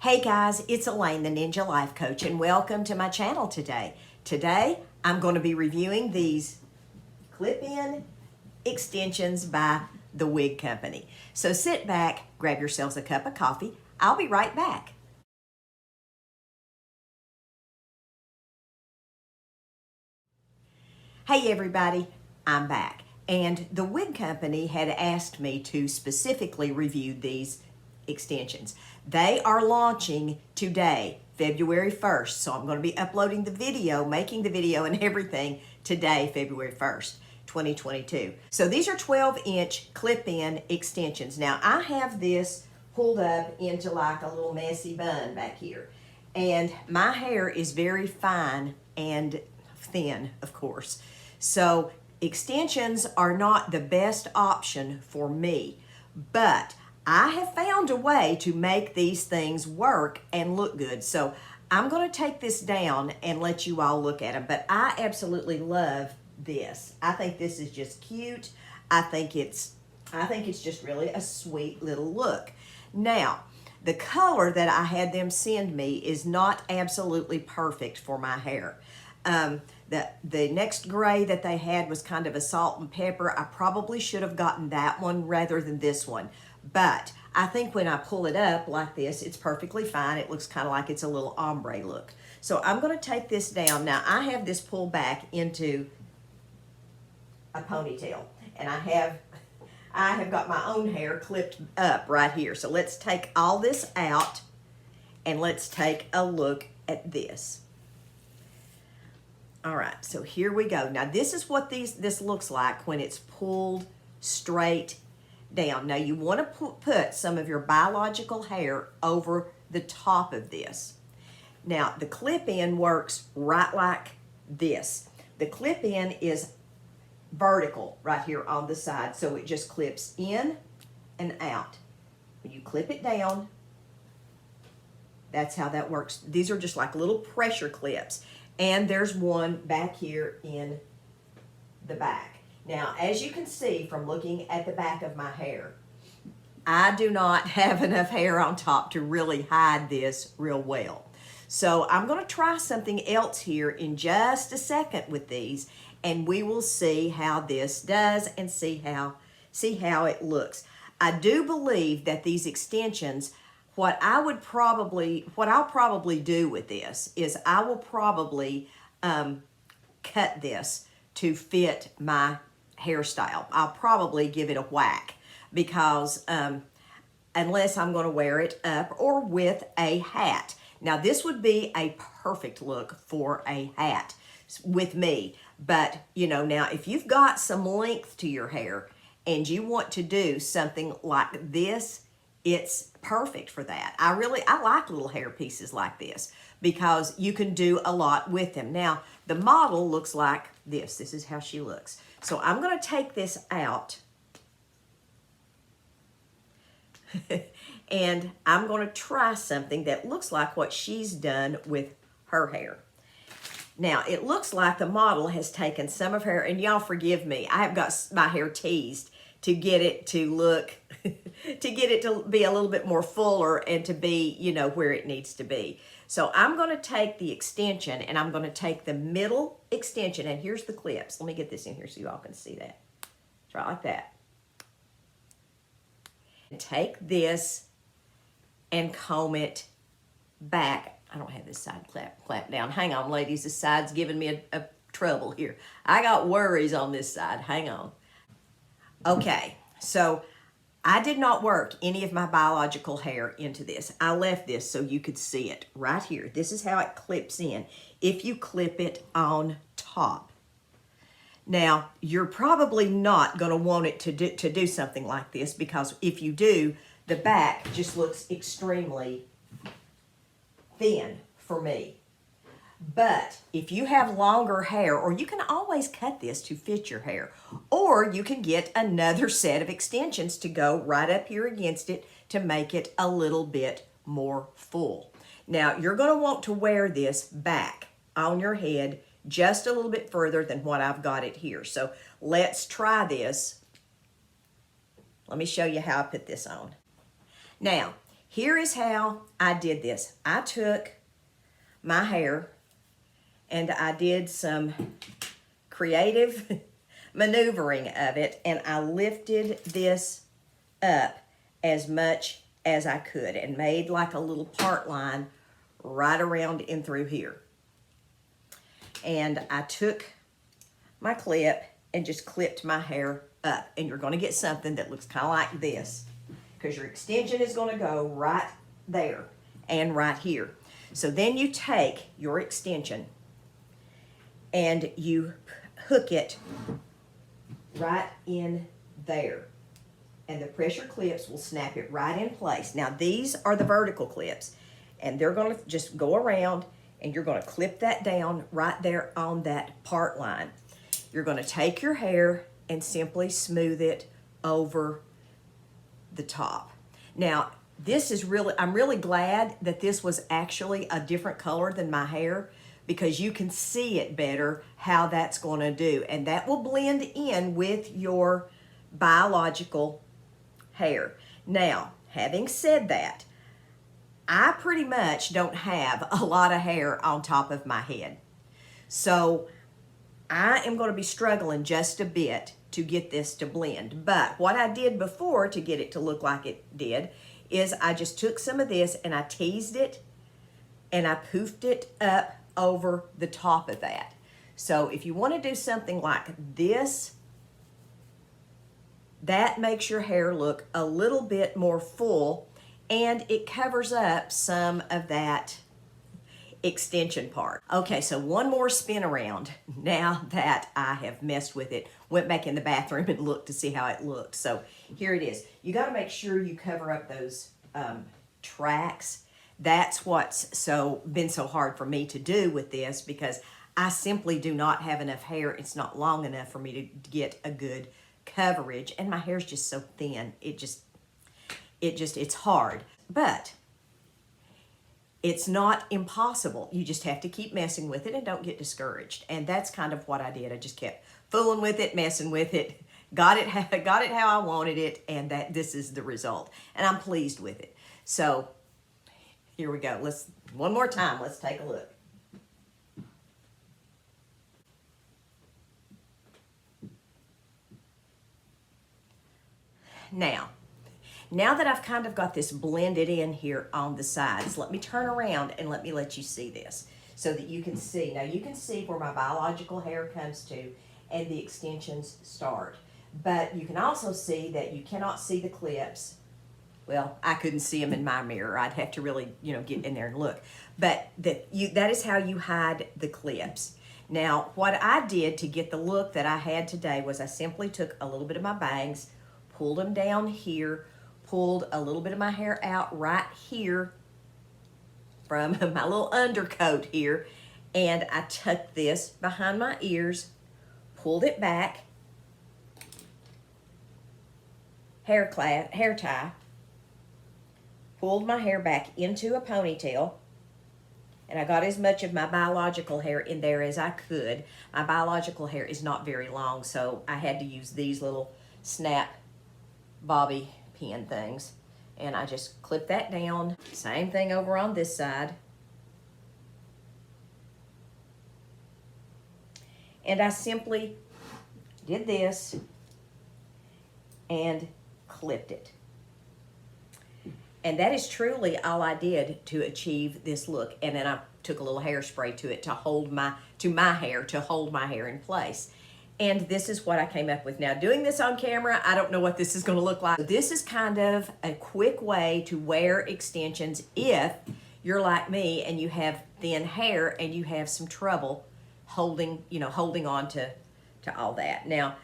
Hey guys, it's Elaine, the Ninja Life Coach, and welcome to my channel today. Today, I'm going to be reviewing these clip-in extensions by the Wig Company. So sit back, grab yourselves a cup of coffee. I'll be right back. Hey everybody, I'm back. And the Wig Company had asked me to specifically review these extensions. They are launching today, February 1st. So I'm going to be uploading the video, making the video and everything today, February 1st, 2022. So these are 12-inch clip-in extensions. Now I have this pulled up into like a little messy bun back here. And my hair is very fine and thin, of course. So extensions are not the best option for me, but I have found a way to make these things work and look good. So I'm going to take this down and let you all look at them, but I absolutely love this. I think this is just cute. I think it's just really a sweet little look. Now, the color that I had them send me is not absolutely perfect for my hair. The next gray that they had was kind of a salt and pepper. I probably should have gotten that one rather than this one. But I think when I pull it up like this, it's perfectly fine. It looks kind of like it's a little ombre look. So I'm going to take this down. Now I have this pulled back into a ponytail. And I have got my own hair clipped up right here. So let's take all this out and let's take a look at this. All right, so here we go. Now this is what this looks like when it's pulled straight down. Now you want to put some of your biological hair over the top of this. Now the clip-in works right like this. The clip-in is vertical right here on the side, so it just clips in and out. When you clip it down, that's how that works. These are just like little pressure clips. And there's one back here in the back. Now, as you can see from looking at the back of my hair, I do not have enough hair on top to really hide this real well. So I'm going to try something else here in just a second with these, and we will see how this does and see how it looks. I do believe that these extensions, what I'll probably do with this is I will probably cut this to fit my hairstyle. I'll probably give it a whack because unless I'm going to wear it up or with a hat. Now this would be a perfect look for a hat with me. But you know, now if you've got some length to your hair and you want to do something like this, it's perfect for that. I like little hair pieces like this because you can do a lot with them. Now, the model looks like this. This is how she looks. So I'm going to take this out and I'm going to try something that looks like what she's done with her hair. Now, it looks like the model has taken some of her, and y'all forgive me, I have got my hair teased to get it to look, to get it to be a little bit more fuller and to be, you know, where it needs to be. So I'm going to take the extension and I'm going to take the middle extension, and here's the clips. Let me get this in here so you all can see that. Try like that. And take this and comb it back. I don't have this side clap down. Hang on, ladies. This side's giving me a trouble here. I got worries on this side. Hang on. Okay, so I did not work any of my biological hair into this. I left this so you could see it right here. This is how it clips in if you clip it on top. Now, you're probably not going to want it to do something like this because if you do, the back just looks extremely thin for me. But if you have longer hair, or you can always cut this to fit your hair, or you can get another set of extensions to go right up here against it to make it a little bit more full. Now, you're going to want to wear this back on your head just a little bit further than what I've got it here. So let's try this. Let me show you how I put this on. Now, Here is how I did this. I took my hair and I did some creative maneuvering of it, and I lifted this up as much as I could and made like a little part line right around in through here. And I took my clip and just clipped my hair up, and you're going to get something that looks kind of like this, because your extension is going to go right there and right here. So then you take your extension and you hook it right in there, and the pressure clips will snap it right in place. Now these are the vertical clips, and they're going to just go around, and you're going to clip that down right there on that part line. You're going to take your hair and simply smooth it over the top. Now this is I'm really glad that this was actually a different color than my hair, because you can see it better how that's going to do, and that will blend in with your biological hair. Now, having said that, I pretty much don't have a lot of hair on top of my head, so I am going to be struggling just a bit to get this to blend. But what I did before to get it to look like it did is I just took some of this and I teased it and I poofed it up over the top of that. So if you want to do something like this, that makes your hair look a little bit more full, and it covers up some of that extension part. Okay, so one more spin around now that I have messed with it. Went back in the bathroom and looked to see how it looked. So here it is. You got to make sure you cover up those tracks. That's what's been so hard for me to do with this, because I simply do not have enough hair. It's not long enough for me to get a good coverage, and my hair's just so thin. It's hard. But it's not impossible. You just have to keep messing with it and don't get discouraged. And that's kind of what I did. I just kept fooling with it, messing with it, got it how I wanted it, and this is the result. And I'm pleased with it. So here we go. One more time, let's take a look. Now that I've kind of got this blended in here on the sides, let me turn around and let you see this so that you can see. Now you can see where my biological hair comes to and the extensions start. But you can also see that you cannot see the clips. Well, I couldn't see them in my mirror. I'd have to really, get in there and look. But that is how you hide the clips. Now, what I did to get the look that I had today was I simply took a little bit of my bangs, pulled them down here, pulled a little bit of my hair out right here from my little undercoat here, and I tucked this behind my ears, pulled it back, hair tie, pulled my hair back into a ponytail, and I got as much of my biological hair in there as I could. My biological hair is not very long, so I had to use these little snap bobby pin things, and I just clip that down. Same thing over on this side, and I simply did this and clipped it. And that is truly all I did to achieve this look. And then I took a little hairspray to it to hold my hair in place. And this is what I came up with. Now, doing this on camera, I don't know what this is going to look like. This is kind of a quick way to wear extensions if you're like me and you have thin hair and you have some trouble holding on to all that. Now,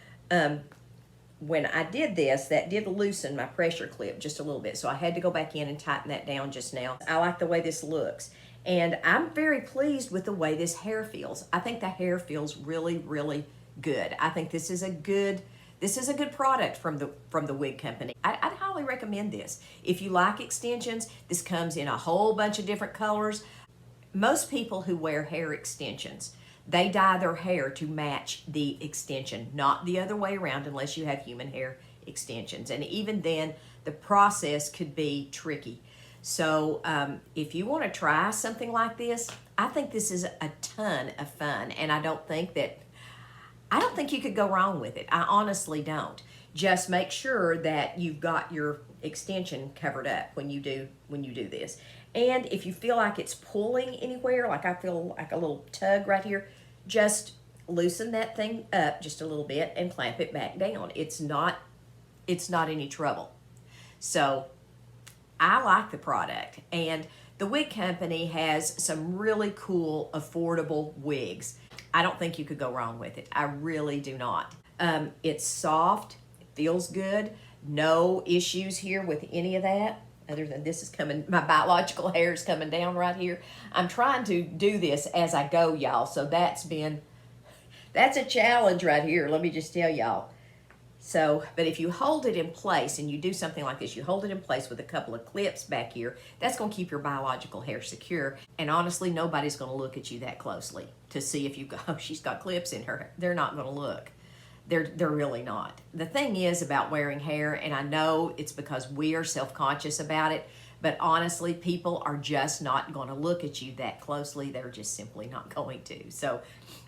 when I did this, that did loosen my pressure clip just a little bit, so I had to go back in and tighten that down just now. I like the way this looks, and I'm very pleased with the way this hair feels. I think the hair feels really, really good. I think this is a good product from the wig company. I'd highly recommend this. If you like extensions, this comes in a whole bunch of different colors. Most people who wear hair extensions, they dye their hair to match the extension, not the other way around unless you have human hair extensions. And even then, the process could be tricky. So if you want to try something like this, I think this is a ton of fun, and I don't think you could go wrong with it. I honestly don't. Just make sure that you've got your extension covered up when you do this. And if you feel like it's pulling anywhere, like I feel like a little tug right here, just loosen that thing up just a little bit and clamp it back down. It's not any trouble. So I like the product, and the wig company has some really cool, affordable wigs. I don't think you could go wrong with it. I really do not. It's soft, it feels good, no issues here with any of that, other than this is coming, my biological hair is coming down right here. I'm trying to do this as I go, y'all, so that's a challenge right here, let me just tell y'all. So, but if you hold it in place and you do something like this, you hold it in place with a couple of clips back here, that's going to keep your biological hair secure. And honestly, nobody's going to look at you that closely to see if you go, oh, she's got clips in her. They're not going to look. They're really not. The thing is about wearing hair, and I know it's because we are self-conscious about it, but honestly, people are just not going to look at you that closely. They're just simply not going to. So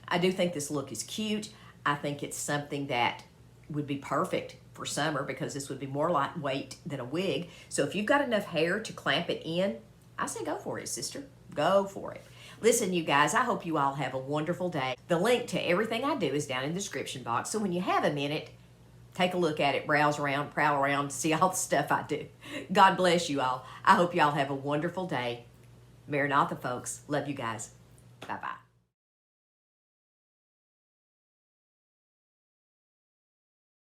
I do think this look is cute. I think it's something that would be perfect for summer because this would be more lightweight than a wig. So if you've got enough hair to clamp it in, I say go for it, sister. Go for it. Listen, you guys, I hope you all have a wonderful day. The link to everything I do is down in the description box. So when you have a minute, take a look at it, browse around, prowl around, see all the stuff I do. God bless you all. I hope you all have a wonderful day. Maranatha, folks. Love you guys. Bye-bye.